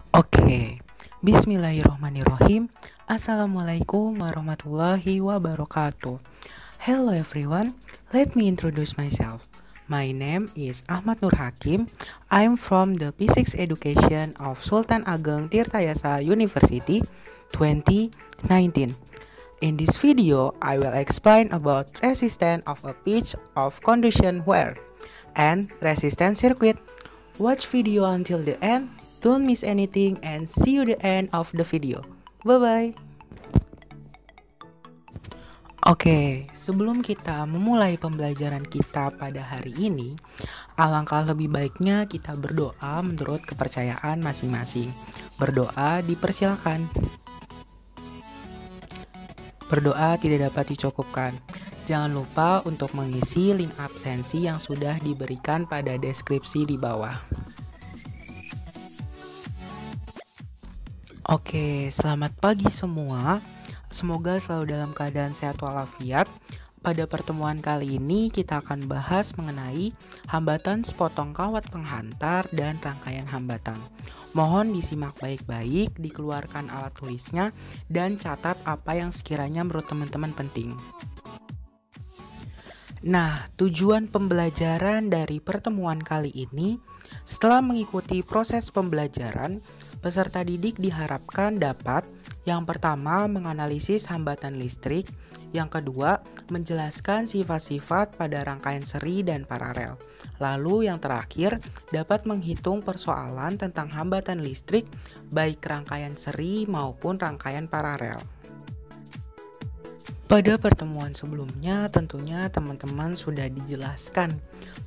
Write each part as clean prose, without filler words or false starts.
Oke, Bismillahirrohmanirrohim. Assalamualaikum warahmatullahi wabarakatuh. Hello everyone, let me introduce myself. My name is Ahmad Nur Hakim. I'm from the Physics Education of Sultan Ageng Tirtayasa University 2019. In this video, I will explain about resistance of a pitch of conduction wire and resistance circuit. Watch video until the end. Don't miss anything and see you the end of the video. Bye-bye. Oke, sebelum kita memulai pembelajaran kita pada hari ini, alangkah lebih baiknya kita berdoa menurut kepercayaan masing-masing. Berdoa dipersilakan. Berdoa tidak dapat dicukupkan. Jangan lupa untuk mengisi link absensi yang sudah diberikan pada deskripsi di bawah. Oke, selamat pagi semua. Semoga selalu dalam keadaan sehat walafiat. Pada pertemuan kali ini kita akan bahas mengenai hambatan sepotong kawat penghantar dan rangkaian hambatan. Mohon disimak baik-baik, dikeluarkan alat tulisnya, dan catat apa yang sekiranya menurut teman-teman penting. Nah, tujuan pembelajaran dari pertemuan kali ini, setelah mengikuti proses pembelajaran, peserta didik diharapkan dapat yang pertama menganalisis hambatan listrik, yang kedua menjelaskan sifat-sifat pada rangkaian seri dan paralel. Lalu yang terakhir dapat menghitung persoalan tentang hambatan listrik baik rangkaian seri maupun rangkaian paralel. Pada pertemuan sebelumnya tentunya teman-teman sudah dijelaskan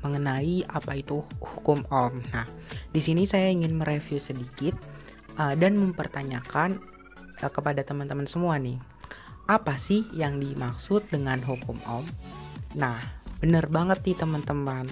mengenai apa itu hukum Ohm. Nah, di sini saya ingin mereview sedikit dan mempertanyakan kepada teman-teman semua nih, apa sih yang dimaksud dengan hukum Ohm? Nah, benar banget nih teman-teman.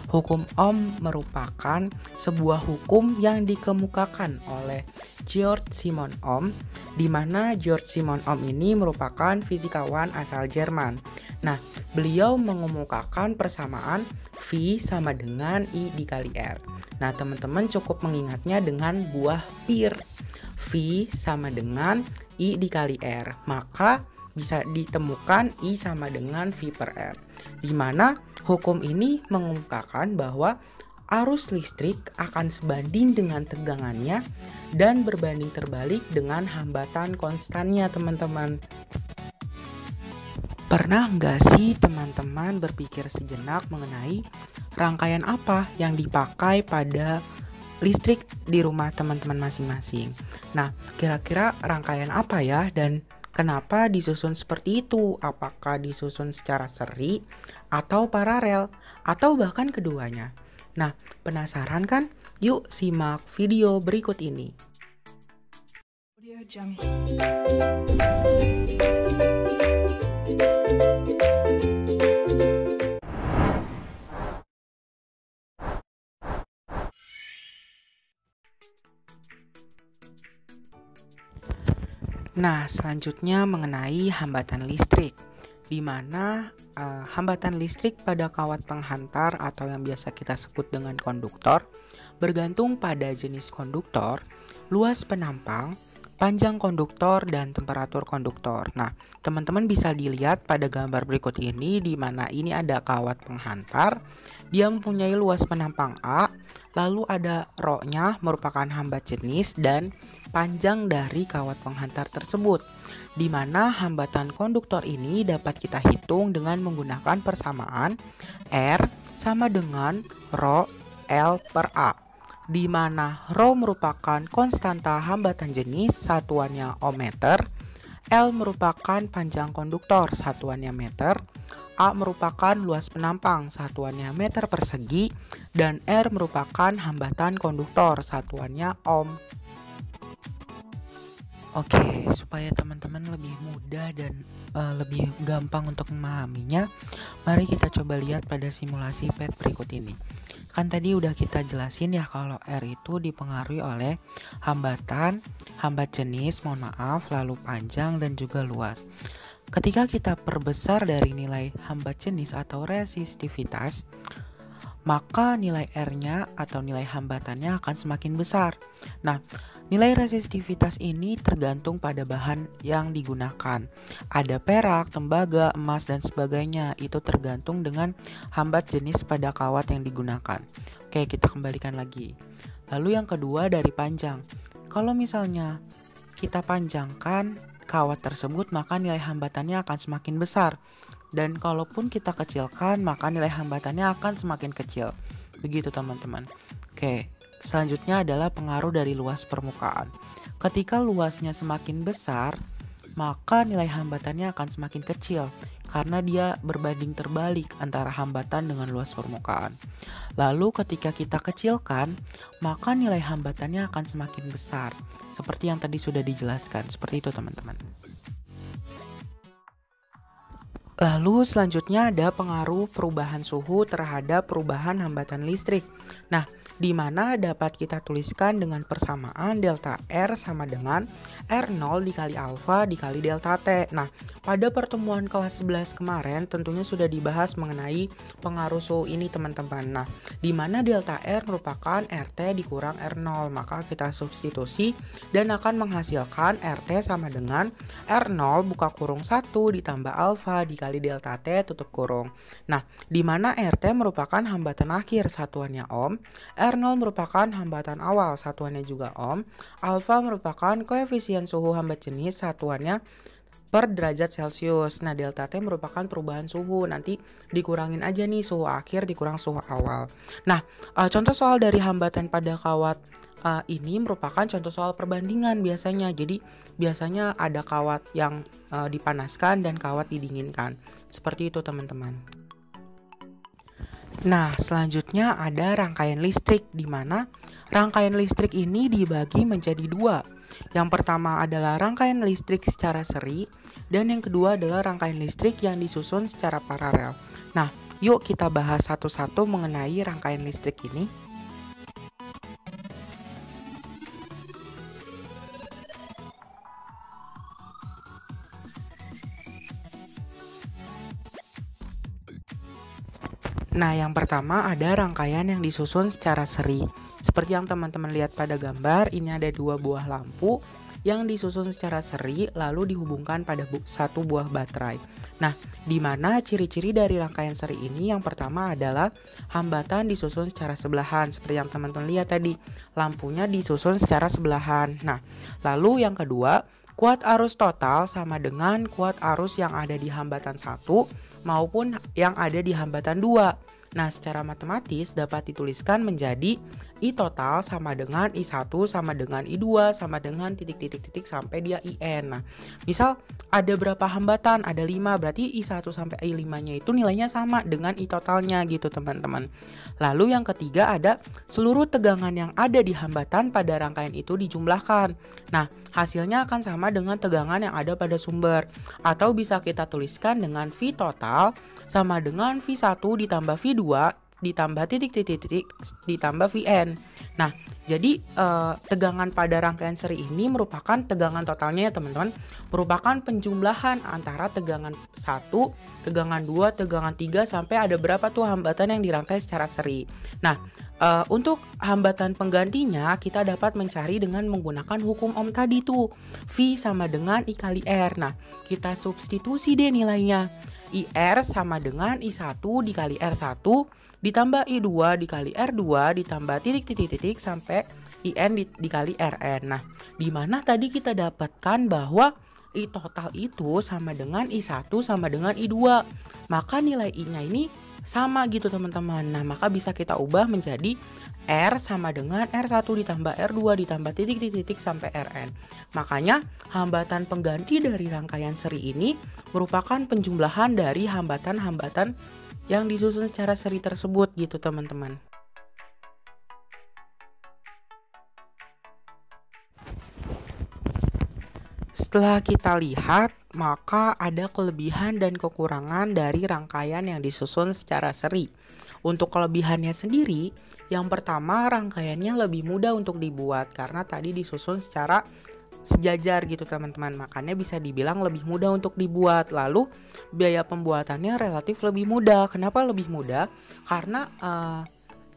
Hukum Ohm merupakan sebuah hukum yang dikemukakan oleh Georg Simon Ohm, di mana Georg Simon Ohm ini merupakan fisikawan asal Jerman. Nah, beliau mengemukakan persamaan V sama dengan I dikali R. Nah, teman-teman cukup mengingatnya dengan buah pir. V sama dengan I dikali R. Maka bisa ditemukan I sama dengan V per R. Di mana hukum ini mengemukakan bahwa arus listrik akan sebanding dengan tegangannya dan berbanding terbalik dengan hambatan konstannya, teman-teman. Pernah nggak sih teman-teman berpikir sejenak mengenai rangkaian apa yang dipakai pada listrik di rumah teman-teman masing-masing? Nah, kira-kira rangkaian apa ya dan kenapa disusun seperti itu? Apakah disusun secara seri atau paralel atau bahkan keduanya? Nah, penasaran kan? Yuk simak video berikut ini. Nah, selanjutnya mengenai hambatan listrik, di mana hambatan listrik pada kawat penghantar atau yang biasa kita sebut dengan konduktor bergantung pada jenis konduktor, luas penampang, panjang konduktor, dan temperatur konduktor. Nah, teman-teman bisa dilihat pada gambar berikut ini, di mana ini ada kawat penghantar. Dia mempunyai luas penampang A, lalu ada rho-nya merupakan hambat jenis dan panjang dari kawat penghantar tersebut, di mana hambatan konduktor ini dapat kita hitung dengan menggunakan persamaan R sama dengan rho L per A, di mana rho merupakan konstanta hambatan jenis, satuannya ohmmeter, L merupakan panjang konduktor, satuannya meter, A merupakan luas penampang, satuannya meter persegi, dan R merupakan hambatan konduktor, satuannya ohm. Oke, supaya teman-teman lebih mudah dan lebih gampang untuk memahaminya, mari kita coba lihat pada simulasi PET berikut ini. Kan tadi udah kita jelasin ya kalau R itu dipengaruhi oleh hambatan, hambat jenis, lalu panjang dan juga luas. Ketika kita perbesar dari nilai hambat jenis atau resistivitas, maka nilai R-nya atau nilai hambatannya akan semakin besar. Nah, Nilai resistivitas ini tergantung pada bahan yang digunakan. Ada perak, tembaga, emas, dan sebagainya. Itu tergantung dengan hambat jenis pada kawat yang digunakan. Oke, kita kembalikan lagi. Lalu yang kedua dari panjang. Kalau misalnya kita panjangkan kawat tersebut, maka nilai hambatannya akan semakin besar. Dan kalaupun kita kecilkan, maka nilai hambatannya akan semakin kecil. Begitu teman-teman. Oke. Selanjutnya adalah pengaruh dari luas permukaan. Ketika luasnya semakin besar, maka nilai hambatannya akan semakin kecil karena dia berbanding terbalik antara hambatan dengan luas permukaan. Lalu ketika kita kecilkan, maka nilai hambatannya akan semakin besar. Seperti yang tadi sudah dijelaskan. Seperti itu teman-teman. Lalu selanjutnya ada pengaruh perubahan suhu terhadap perubahan hambatan listrik. Nah, di mana dapat kita tuliskan dengan persamaan delta R sama dengan R0 dikali alfa dikali delta T. Nah, pada pertemuan kelas 11 kemarin tentunya sudah dibahas mengenai pengaruh suhu ini teman-teman. Nah, di mana delta R merupakan RT dikurang R0, maka kita substitusi dan akan menghasilkan RT sama dengan R0 buka kurung 1 ditambah alfa dikali delta T tutup kurung. Nah, di mana RT merupakan hambatan akhir satuannya ohm, R0 merupakan hambatan awal satuannya juga ohm, alfa merupakan koefisien suhu hambat jenis satuannya per derajat Celcius. Nah, delta T merupakan perubahan suhu. Nanti dikurangin aja nih suhu akhir dikurang suhu awal. Nah, contoh soal dari hambatan pada kawat ini merupakan contoh soal perbandingan biasanya. Jadi biasanya ada kawat yang dipanaskan dan kawat didinginkan. Seperti itu teman-teman. Nah, selanjutnya ada rangkaian listrik, di mana rangkaian listrik ini dibagi menjadi dua. Yang pertama adalah rangkaian listrik secara seri, dan yang kedua adalah rangkaian listrik yang disusun secara paralel. Nah, yuk kita bahas satu-satu mengenai rangkaian listrik ini. Nah, yang pertama ada rangkaian yang disusun secara seri. Seperti yang teman-teman lihat pada gambar, ini ada dua buah lampu yang disusun secara seri lalu dihubungkan pada satu buah baterai. Nah, di mana ciri-ciri dari rangkaian seri ini yang pertama adalah hambatan disusun secara sebelahan. Seperti yang teman-teman lihat tadi, lampunya disusun secara sebelahan. Nah, lalu yang kedua, kuat arus total sama dengan kuat arus yang ada di hambatan 1 maupun yang ada di hambatan 2. Nah, secara matematis dapat dituliskan menjadi I total sama dengan I1 sama dengan I2 sama dengan titik-titik-titik sampai dia IN. Nah, misal ada berapa hambatan? Ada 5, berarti I1 sampai I5-nya itu nilainya sama dengan I totalnya gitu teman-teman. Lalu yang ketiga ada seluruh tegangan yang ada di hambatan pada rangkaian itu dijumlahkan. Nah, hasilnya akan sama dengan tegangan yang ada pada sumber. Atau bisa kita tuliskan dengan V total sama dengan V1 ditambah V2 ditambah titik-titik-titik ditambah Vn. Nah, jadi tegangan pada rangkaian seri ini merupakan tegangan totalnya ya teman-teman, merupakan penjumlahan antara tegangan 1, tegangan 2, tegangan 3 sampai ada berapa tuh hambatan yang dirangkai secara seri. Nah, untuk hambatan penggantinya kita dapat mencari dengan menggunakan hukum Ohm tadi tuh, V sama dengan I kali R. Nah, kita substitusi deh nilainya. IR sama dengan I1 dikali R1 ditambah I2 dikali R2 ditambah titik-titik-titik sampai IN dikali RN. Nah, di mana tadi kita dapatkan bahwa I total itu sama dengan I1 sama dengan I2. Maka nilai I-nya ini sama gitu teman-teman. Nah, maka bisa kita ubah menjadi R sama dengan R1 ditambah R2 ditambah titik-titik sampai Rn. Makanya hambatan pengganti dari rangkaian seri ini merupakan penjumlahan dari hambatan-hambatan yang disusun secara seri tersebut gitu teman-teman. Setelah kita lihat, maka ada kelebihan dan kekurangan dari rangkaian yang disusun secara seri. Untuk kelebihannya sendiri, yang pertama rangkaiannya lebih mudah untuk dibuat karena tadi disusun secara sejajar gitu teman-teman. Makanya bisa dibilang lebih mudah untuk dibuat. Lalu biaya pembuatannya relatif lebih mudah. Kenapa lebih mudah? Karena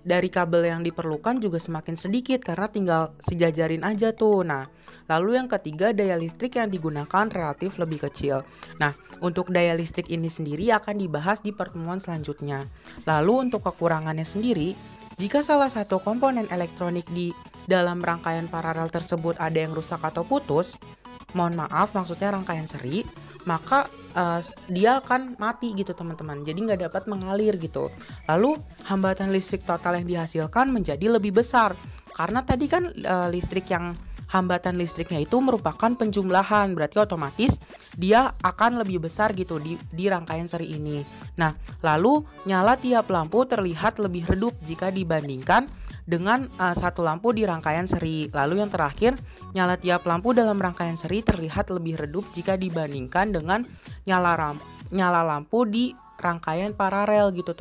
dari kabel yang diperlukan juga semakin sedikit karena tinggal sejajarin aja tuh. Nah, lalu yang ketiga, daya listrik yang digunakan relatif lebih kecil. Nah, untuk daya listrik ini sendiri akan dibahas di pertemuan selanjutnya. Lalu untuk kekurangannya sendiri, jika salah satu komponen elektronik di dalam rangkaian paralel tersebut ada yang rusak atau putus, mohon maaf maksudnya rangkaian seri, maka dia akan mati gitu teman-teman, jadi nggak dapat mengalir gitu. Lalu hambatan listrik total yang dihasilkan menjadi lebih besar karena tadi kan hambatan listriknya itu merupakan penjumlahan, berarti otomatis dia akan lebih besar gitu di rangkaian seri ini. Nah, lalu nyala tiap lampu terlihat lebih redup jika dibandingkan dengan satu lampu di rangkaian seri. Lalu yang terakhir, nyala tiap lampu dalam rangkaian seri terlihat lebih redup jika dibandingkan dengan nyala lampu di rangkaian paralel gitu.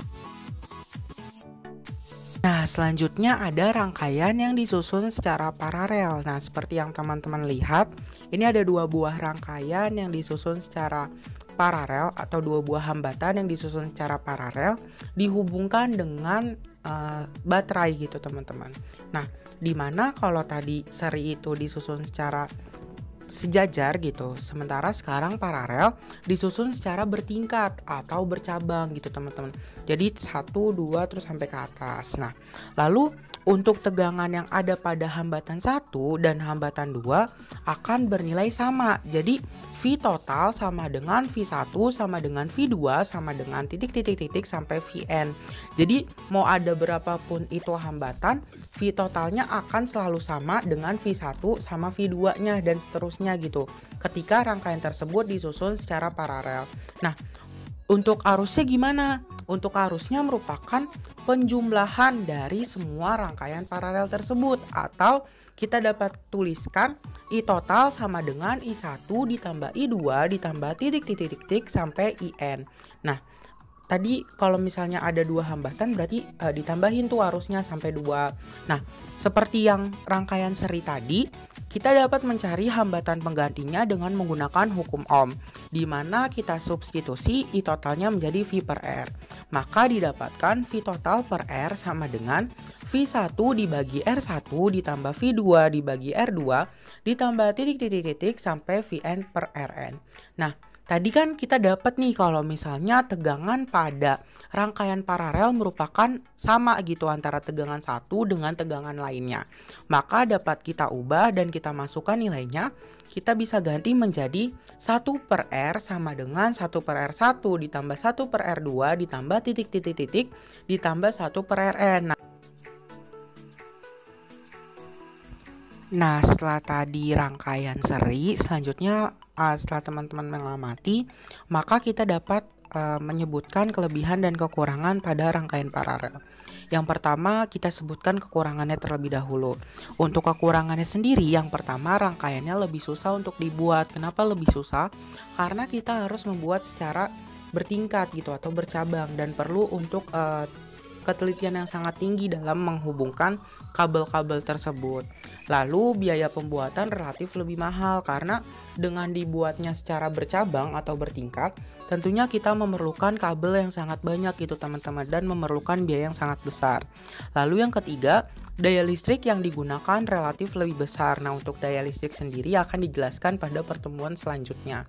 Nah, selanjutnya ada rangkaian yang disusun secara paralel. Nah, seperti yang teman-teman lihat, ini ada dua buah rangkaian yang disusun secara paralel atau dua buah hambatan yang disusun secara paralel dihubungkan dengan baterai gitu teman-teman. Nah, dimana kalau tadi seri itu disusun secara sejajar gitu, sementara sekarang paralel disusun secara bertingkat atau bercabang gitu teman-teman. Jadi 1, 2 terus sampai ke atas. Nah, lalu untuk tegangan yang ada pada hambatan 1 dan hambatan 2 akan bernilai sama. Jadi V total sama dengan V1 sama dengan V2 sama dengan titik-titik-titik sampai Vn. Jadi mau ada berapapun itu hambatan, V totalnya akan selalu sama dengan V1 sama V2 nya dan seterusnya gitu ketika rangkaian tersebut disusun secara paralel. Nah, untuk arusnya gimana? Untuk arusnya merupakan penjumlahan dari semua rangkaian paralel tersebut, atau kita dapat tuliskan I total sama dengan I1 ditambah I2 ditambah titik-titik-titik sampai IN. Nah, tadi kalau misalnya ada dua hambatan berarti ditambahin tuh arusnya sampai 2. Nah, seperti yang rangkaian seri tadi, kita dapat mencari hambatan penggantinya dengan menggunakan hukum Ohm, di mana kita substitusi I totalnya menjadi V per R. Maka didapatkan V total per R sama dengan V1 dibagi R1 ditambah V2 dibagi R2 ditambah titik-titik-titik sampai Vn per Rn. Nah, tadi kan kita dapat nih kalau misalnya tegangan pada rangkaian paralel merupakan sama gitu antara tegangan satu dengan tegangan lainnya. Maka dapat kita ubah dan kita masukkan nilainya. Kita bisa ganti menjadi 1 per R sama dengan 1 per R1 ditambah 1 per R2 ditambah titik-titik-titik ditambah 1 per Rn. Nah, setelah tadi rangkaian seri, selanjutnya setelah teman-teman mengamati, maka kita dapat menyebutkan kelebihan dan kekurangan pada rangkaian paralel. Yang pertama, kita sebutkan kekurangannya terlebih dahulu. Untuk kekurangannya sendiri, yang pertama rangkaiannya lebih susah untuk dibuat. Kenapa lebih susah? Karena kita harus membuat secara bertingkat gitu atau bercabang dan perlu untuk ketelitian yang sangat tinggi dalam menghubungkan kabel-kabel tersebut. Lalu biaya pembuatan relatif lebih mahal karena dengan dibuatnya secara bercabang atau bertingkat, tentunya kita memerlukan kabel yang sangat banyak gitu teman-teman dan memerlukan biaya yang sangat besar. Lalu yang ketiga, daya listrik yang digunakan relatif lebih besar. Nah, untuk daya listrik sendiri akan dijelaskan pada pertemuan selanjutnya.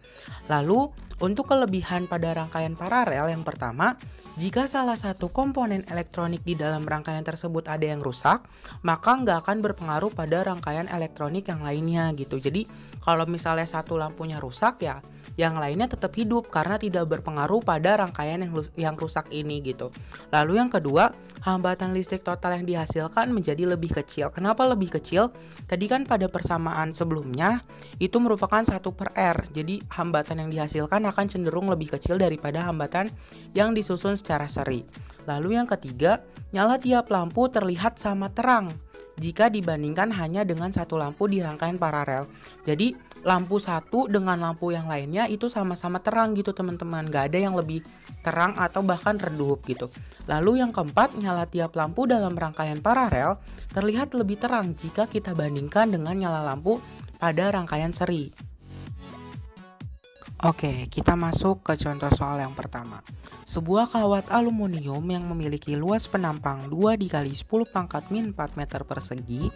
Lalu, untuk kelebihan pada rangkaian paralel yang pertama, jika salah satu komponen elektronik di dalam rangkaian tersebut ada yang rusak, maka nggak akan berpengaruh pada rangkaian elektronik yang lainnya gitu. Jadi, kalau misalnya satu lampunya rusak ya, yang lainnya tetap hidup karena tidak berpengaruh pada rangkaian yang rusak ini gitu. Lalu yang kedua, hambatan listrik total yang dihasilkan menjadi lebih kecil. Kenapa lebih kecil? Tadi kan pada persamaan sebelumnya itu merupakan 1 per R. Jadi hambatan yang dihasilkan akan cenderung lebih kecil daripada hambatan yang disusun secara seri. Lalu yang ketiga, nyala tiap lampu terlihat sama terang jika dibandingkan hanya dengan satu lampu di rangkaian paralel. Jadi lampu satu dengan lampu yang lainnya itu sama-sama terang gitu teman-teman, gak ada yang lebih terang atau bahkan redup gitu. Lalu yang keempat, nyala tiap lampu dalam rangkaian paralel terlihat lebih terang jika kita bandingkan dengan nyala lampu pada rangkaian seri. Oke, kita masuk ke contoh soal yang pertama. Sebuah kawat aluminium yang memiliki luas penampang 2 dikali 10 pangkat min 4 meter persegi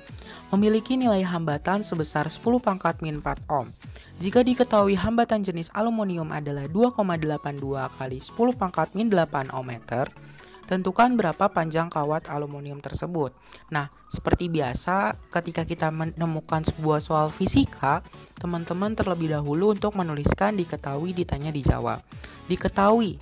memiliki nilai hambatan sebesar 10 pangkat min 4 ohm. Jika diketahui hambatan jenis aluminium adalah 2,82 kali 10 pangkat min 8 ohm meter, tentukan berapa panjang kawat aluminium tersebut. Nah, seperti biasa ketika kita menemukan sebuah soal fisika, teman-teman terlebih dahulu untuk menuliskan diketahui, ditanya, dijawab. Diketahui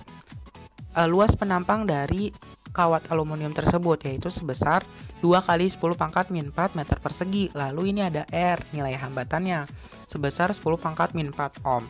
luas penampang dari kawat aluminium tersebut yaitu sebesar 2 kali 10 pangkat min 4 meter persegi. Lalu ini ada R, nilai hambatannya sebesar 10 pangkat min 4 ohm.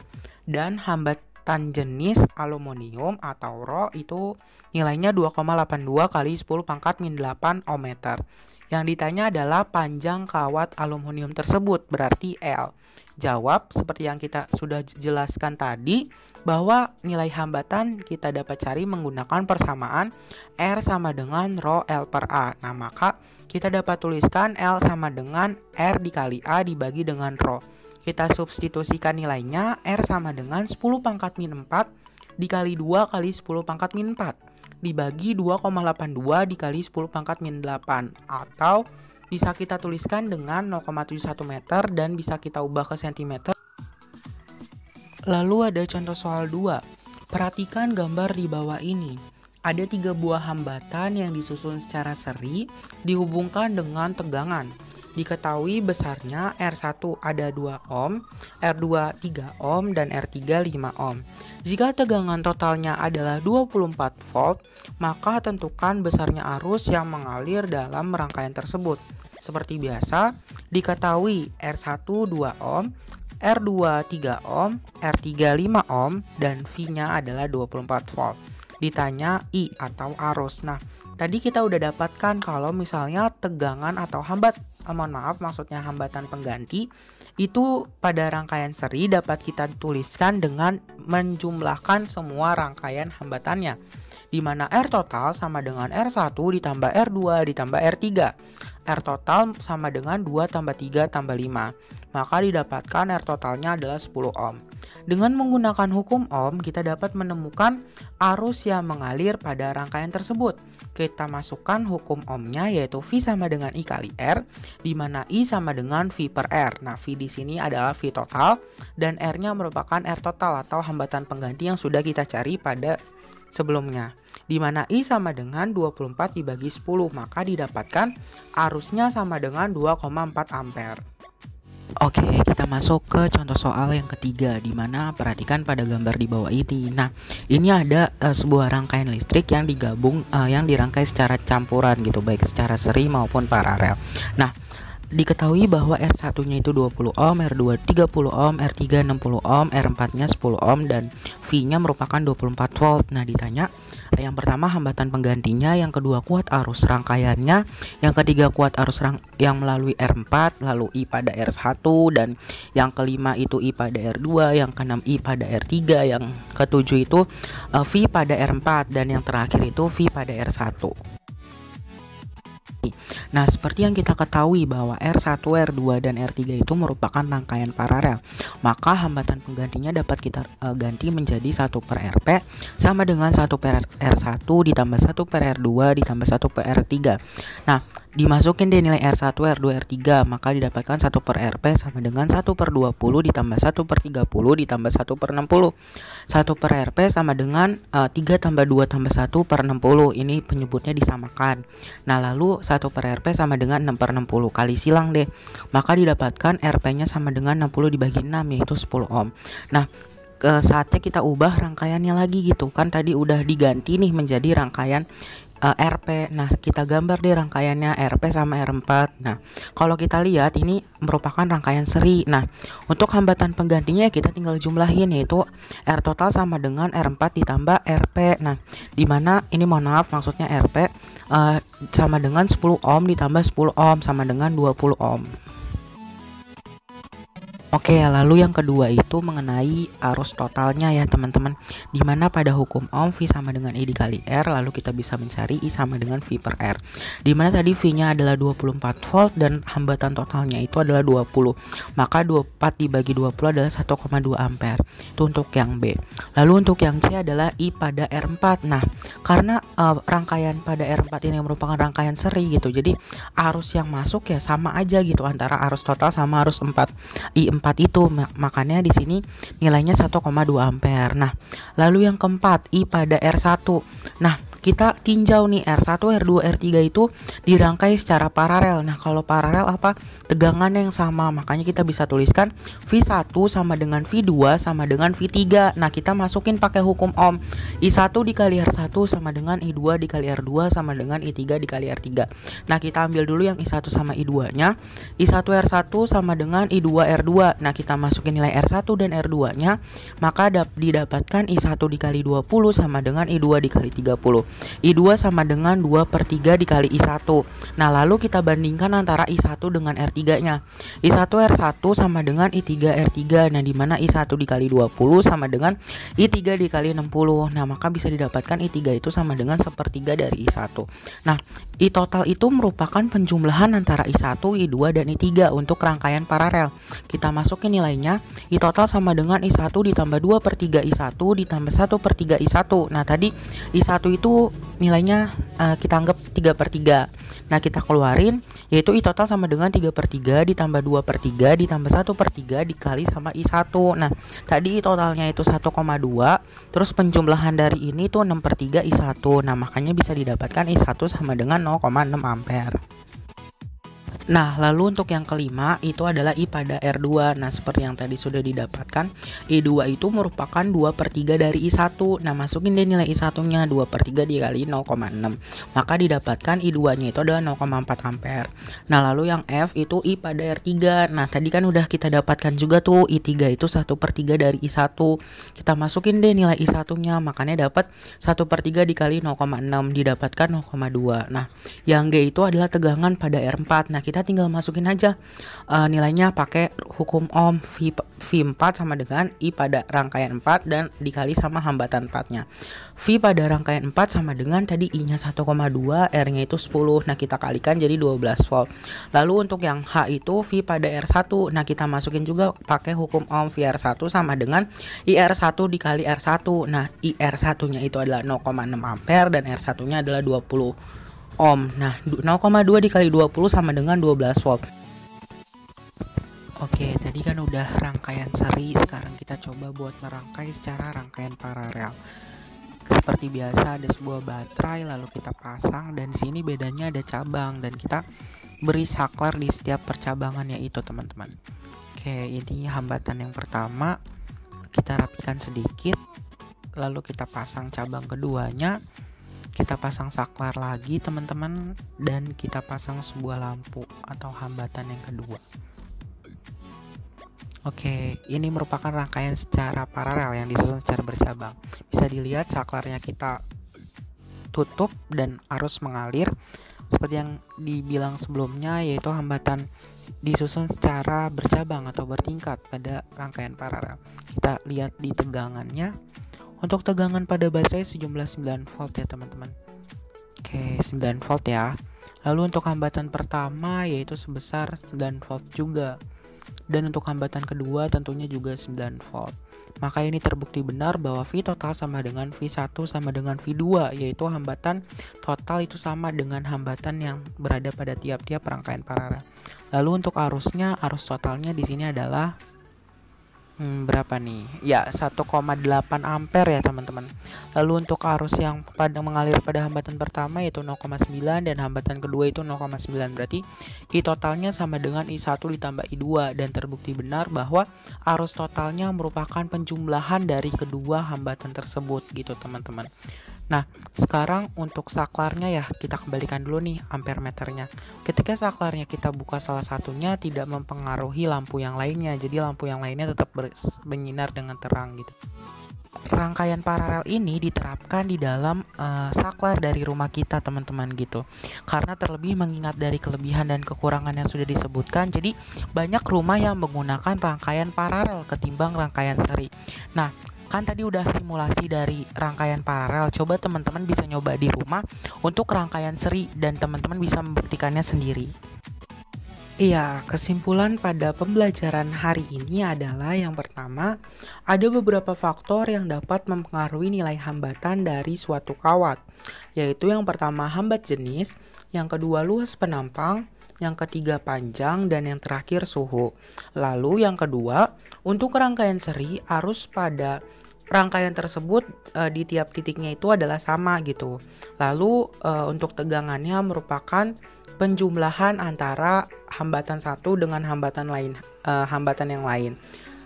Dan hambatan jenis aluminium atau Rho itu nilainya 2,82 kali 10 pangkat min 8 ohm meter. Yang ditanya adalah panjang kawat aluminium tersebut, berarti L. Jawab seperti yang kita sudah jelaskan tadi, bahwa nilai hambatan kita dapat cari menggunakan persamaan R sama dengan Rho L per A. Nah, maka kita dapat tuliskan L sama dengan R dikali A dibagi dengan Rho. Kita substitusikan nilainya, R sama dengan 10 pangkat min 4 dikali 2 kali 10 pangkat min 4 dibagi 2,82 dikali 10 pangkat min 8, atau bisa kita tuliskan dengan 0,71 meter dan bisa kita ubah ke cm. Lalu ada contoh soal 2. Perhatikan gambar di bawah ini. Ada 3 buah hambatan yang disusun secara seri dihubungkan dengan tegangan. Diketahui besarnya R1 ada 2 ohm, R2 3 ohm, dan R3 5 ohm. Jika tegangan totalnya adalah 24 volt, maka tentukan besarnya arus yang mengalir dalam rangkaian tersebut. Seperti biasa, diketahui R1 2 ohm, R2 3 ohm, R3 5 ohm, dan V-nya adalah 24 volt. Ditanya I atau arus. Nah, tadi kita udah dapatkan kalau misalnya tegangan atau maksudnya hambatan pengganti itu pada rangkaian seri dapat kita tuliskan dengan menjumlahkan semua rangkaian hambatannya, di mana R total sama dengan R1 ditambah R2 ditambah R3. R total sama dengan 2 tambah 3 tambah 5. Maka didapatkan R totalnya adalah 10 ohm. Dengan menggunakan hukum ohm, kita dapat menemukan arus yang mengalir pada rangkaian tersebut. Kita masukkan hukum ohmnya, yaitu V sama dengan I kali R, di mana I sama dengan V per R. Nah, V di sini adalah V total dan R-nya merupakan R total atau hambatan pengganti yang sudah kita cari pada sebelumnya, di mana I sama dengan 24 dibagi 10, maka didapatkan arusnya sama dengan 2,4 ampere. Oke, kita masuk ke contoh soal yang ketiga, di mana perhatikan pada gambar di bawah ini. Nah, ini ada sebuah rangkaian listrik yang digabung, yang dirangkai secara campuran gitu, baik secara seri maupun paralel. Nah, diketahui bahwa R1-nya itu 20 ohm, R2 30 ohm, R3 60 ohm, R4-nya 10 ohm, dan V-nya merupakan 24 volt. Nah, ditanya yang pertama hambatan penggantinya, yang kedua kuat arus rangkaiannya, yang ketiga kuat arus yang melalui R4, lalu I pada R1, dan yang kelima itu I pada R2, yang keenam I pada R3, yang ketujuh itu V pada R4, dan yang terakhir itu V pada R1. Nah, seperti yang kita ketahui bahwa R1, R2, dan R3 itu merupakan rangkaian paralel, maka hambatan penggantinya dapat kita ganti menjadi 1 per Rp sama dengan 1 per R1 ditambah 1 per R2 ditambah 1 per R3. Nah, dimasukin deh nilai R1, R2, R3, maka didapatkan 1 per Rp sama dengan 1 per 20 ditambah 1 per 30 ditambah 1 per 60. 1 per Rp sama dengan 3 tambah 2 tambah 1 per 60. Ini penyebutnya disamakan. Nah, lalu 1 per Rp sama dengan 6 per 60, kali silang deh, maka didapatkan Rp-nya sama dengan 60 dibagi 6, yaitu 10 ohm. Nah, saatnya kita ubah rangkaiannya lagi gitu kan, tadi udah diganti nih menjadi rangkaian Rp. Nah, kita gambar deh rangkaiannya Rp sama R4. Nah, kalau kita lihat ini merupakan rangkaian seri. Nah, untuk hambatan penggantinya kita tinggal jumlahin, yaitu R total sama dengan R4 ditambah Rp. Nah, dimana ini maksudnya Rp sama dengan 10 ohm ditambah 10 ohm sama dengan 20 ohm. Oke, lalu yang kedua itu mengenai arus totalnya ya teman-teman. Dimana pada hukum Ohm V sama dengan I dikali R, lalu kita bisa mencari I sama dengan V per R. Dimana tadi V-nya adalah 24 volt dan hambatan totalnya itu adalah 20. Maka 24 dibagi 20 adalah 1,2 ampere. Itu untuk yang B. Lalu untuk yang C adalah I pada R4. Nah, karena rangkaian pada R4 ini merupakan rangkaian seri gitu. Jadi arus yang masuk ya sama aja gitu antara arus total sama arus 4. I4 itu makanya di sini nilainya 1,2 ampere. Nah, lalu yang keempat I pada R1. Nah, kita tinjau nih R1, R2, R3 itu dirangkai secara paralel. Nah, kalau paralel apa? Tegangannya yang sama. Makanya kita bisa tuliskan V1 sama dengan V2 sama dengan V3. Nah, kita masukin pakai hukum Ohm. I1 dikali R1 sama dengan I2 dikali R2 sama dengan I3 dikali R3. Nah, kita ambil dulu yang I1 sama I2-nya. I1 R1 sama dengan I2 R2. Nah, kita masukin nilai R1 dan R2-nya, maka didapatkan I1 dikali 20 sama dengan I2 dikali 30. I2 sama dengan 2/3 dikali I1. Nah, lalu kita bandingkan antara I1 dengan R3-nya. I1 R1 sama dengan I3 R3. Nah, dimana I1 dikali 20 sama dengan I3 dikali 60. Nah, maka bisa didapatkan I3 itu sama dengan 1/3 dari I1. Nah, I total itu merupakan penjumlahan antara I1, I2, dan I3 untuk rangkaian paralel. Kita masukin nilainya. I total sama dengan I1 ditambah 2/3 I1 ditambah 1/3 I1. Nah, tadi I1 itu nilainya kita anggap 3/3. Nah, kita keluarin yaitu I total sama dengan 3/3 ditambah 2/3 ditambah 1/3 dikali sama I1. Nah, tadi I totalnya itu 1,2, terus penjumlahan dari ini tuh 6/3 I1. Nah, makanya bisa didapatkan I1 sama dengan 0,6 ampere. Nah, lalu untuk yang kelima itu adalah I pada R2. Nah, seperti yang tadi sudah didapatkan, I2 itu merupakan 2/3 dari I1. Nah, masukin deh nilai I1-nya 2/3 dikali 0,6. Maka didapatkan I2-nya itu adalah 0,4 ampere. Nah, lalu yang F itu I pada R3. Nah, tadi kan udah kita dapatkan juga tuh I3 itu 1/3 dari I1. Kita masukin deh nilai I1-nya, makanya dapat 1/3 dikali 0,6 didapatkan 0,2. Nah, yang G itu adalah tegangan pada R4. Nah, kita tinggal masukin aja nilainya pakai hukum Ohm. V4 sama dengan I pada rangkaian 4 dan dikali sama hambatan 4-nya. V pada rangkaian 4 sama dengan tadi I-nya 1,2, R-nya itu 10. Nah, kita kalikan jadi 12 volt. Lalu untuk yang H itu V pada R1. Nah, kita masukin juga pakai hukum Ohm. VR1 sama dengan IR1 dikali R1. Nah, IR1-nya itu adalah 0,6 ampere dan R1-nya adalah 20 ohm. Nah, 0,2 dikali 20 sama dengan 12 volt. Oke, tadi kan udah rangkaian seri, sekarang kita coba buat merangkai secara rangkaian paralel. Seperti biasa ada sebuah baterai lalu kita pasang, dan di sini bedanya ada cabang dan kita beri saklar di setiap percabangannya itu, teman-teman. Oke, ini hambatan yang pertama. Kita rapikan sedikit. Lalu kita pasang cabang keduanya. Kita pasang saklar lagi, teman-teman, dan kita pasang sebuah lampu atau hambatan yang kedua. Oke, ini merupakan rangkaian secara paralel yang disusun secara bercabang. Bisa dilihat saklarnya kita tutup dan arus mengalir. Seperti yang dibilang sebelumnya, yaitu hambatan disusun secara bercabang atau bertingkat pada rangkaian paralel. Kita lihat di tegangannya. Untuk tegangan pada baterai sejumlah 9 volt ya, teman-teman. Oke, 9 volt ya. Lalu untuk hambatan pertama yaitu sebesar 9 volt juga. Dan untuk hambatan kedua tentunya juga 9 volt. Maka ini terbukti benar bahwa V total sama dengan V1 sama dengan V2, yaitu hambatan total itu sama dengan hambatan yang berada pada tiap-tiap rangkaian paralel. Lalu untuk arusnya, arus totalnya di sini adalah berapa nih? Ya, 1,8 ampere ya, teman-teman. Lalu untuk arus yang mengalir pada hambatan pertama yaitu 0,9 dan hambatan kedua itu 0,9. Berarti I totalnya sama dengan I1 ditambah I2, dan terbukti benar bahwa arus totalnya merupakan penjumlahan dari kedua hambatan tersebut gitu, teman-teman. Nah, sekarang untuk saklarnya ya, kita kembalikan dulu nih ampere meternya. Ketika saklarnya kita buka salah satunya, tidak mempengaruhi lampu yang lainnya. Jadi lampu yang lainnya tetap bersinar dengan terang gitu. rangkaian paralel ini diterapkan di dalam saklar dari rumah kita teman-teman gitu. Karena terlebih mengingat dari kelebihan dan kekurangan yang sudah disebutkan, jadi banyak rumah yang menggunakan rangkaian paralel ketimbang rangkaian seri. Nah, kan tadi udah simulasi dari rangkaian paralel, coba teman-teman bisa nyoba di rumah untuk rangkaian seri dan teman-teman bisa membuktikannya sendiri. Iya, kesimpulan pada pembelajaran hari ini adalah yang pertama, ada beberapa faktor yang dapat mempengaruhi nilai hambatan dari suatu kawat, yaitu yang pertama hambat jenis, yang kedua luas penampang, yang ketiga panjang, dan yang terakhir suhu. Lalu yang kedua, untuk rangkaian seri arus pada rangkaian tersebut di tiap titiknya itu adalah sama gitu. Lalu untuk tegangannya merupakan penjumlahan antara hambatan satu dengan hambatan yang lain.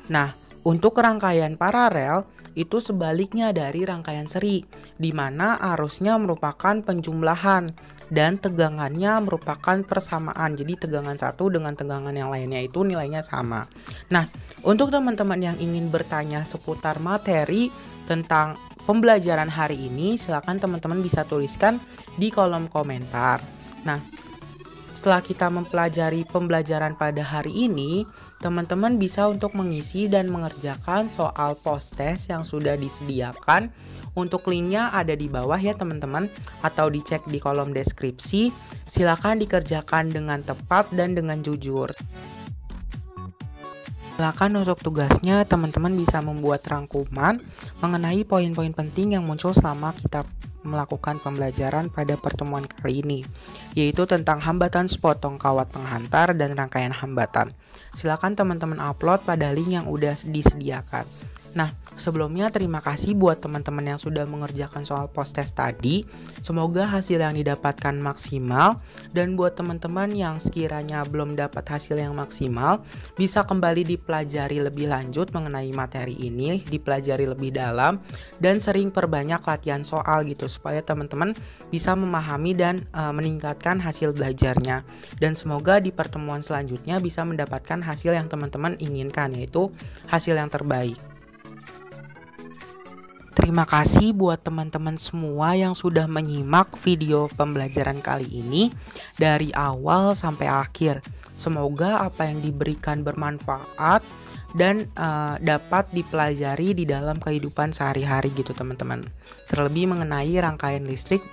Nah, untuk rangkaian paralel itu sebaliknya dari rangkaian seri, di mana arusnya merupakan penjumlahan dan tegangannya merupakan persamaan. Jadi tegangan satu dengan tegangan yang lainnya itu nilainya sama. Nah, untuk teman-teman yang ingin bertanya seputar materi tentang pembelajaran hari ini, silakan teman-teman bisa tuliskan di kolom komentar. Nah, setelah kita mempelajari pembelajaran pada hari ini, teman-teman bisa untuk mengisi dan mengerjakan soal post-test yang sudah disediakan. Untuk linknya ada di bawah ya teman-teman, atau dicek di kolom deskripsi. Silakan dikerjakan dengan tepat dan dengan jujur. Silakan untuk tugasnya teman-teman bisa membuat rangkuman mengenai poin-poin penting yang muncul selama kita melakukan pembelajaran pada pertemuan kali ini, yaitu tentang hambatan sepotong kawat penghantar dan rangkaian hambatan. Silakan teman-teman upload pada link yang udah disediakan. Nah, sebelumnya terima kasih buat teman-teman yang sudah mengerjakan soal post-test tadi. Semoga hasil yang didapatkan maksimal, dan buat teman-teman yang sekiranya belum dapat hasil yang maksimal, bisa kembali dipelajari lebih lanjut mengenai materi ini, dipelajari lebih dalam, dan sering perbanyak latihan soal gitu, supaya teman-teman bisa memahami dan meningkatkan hasil belajarnya. Dan semoga di pertemuan selanjutnya bisa mendapatkan hasil yang teman-teman inginkan, yaitu hasil yang terbaik. Terima kasih buat teman-teman semua yang sudah menyimak video pembelajaran kali ini dari awal sampai akhir. Semoga apa yang diberikan bermanfaat dan dapat dipelajari di dalam kehidupan sehari-hari gitu teman-teman. Terlebih mengenai rangkaian listrik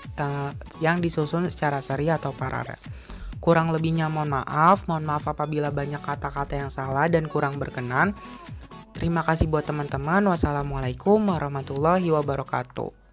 yang disusun secara seri atau paralel. Kurang lebihnya mohon maaf apabila banyak kata-kata yang salah dan kurang berkenan. Terima kasih buat teman-teman. Wassalamualaikum warahmatullahi wabarakatuh.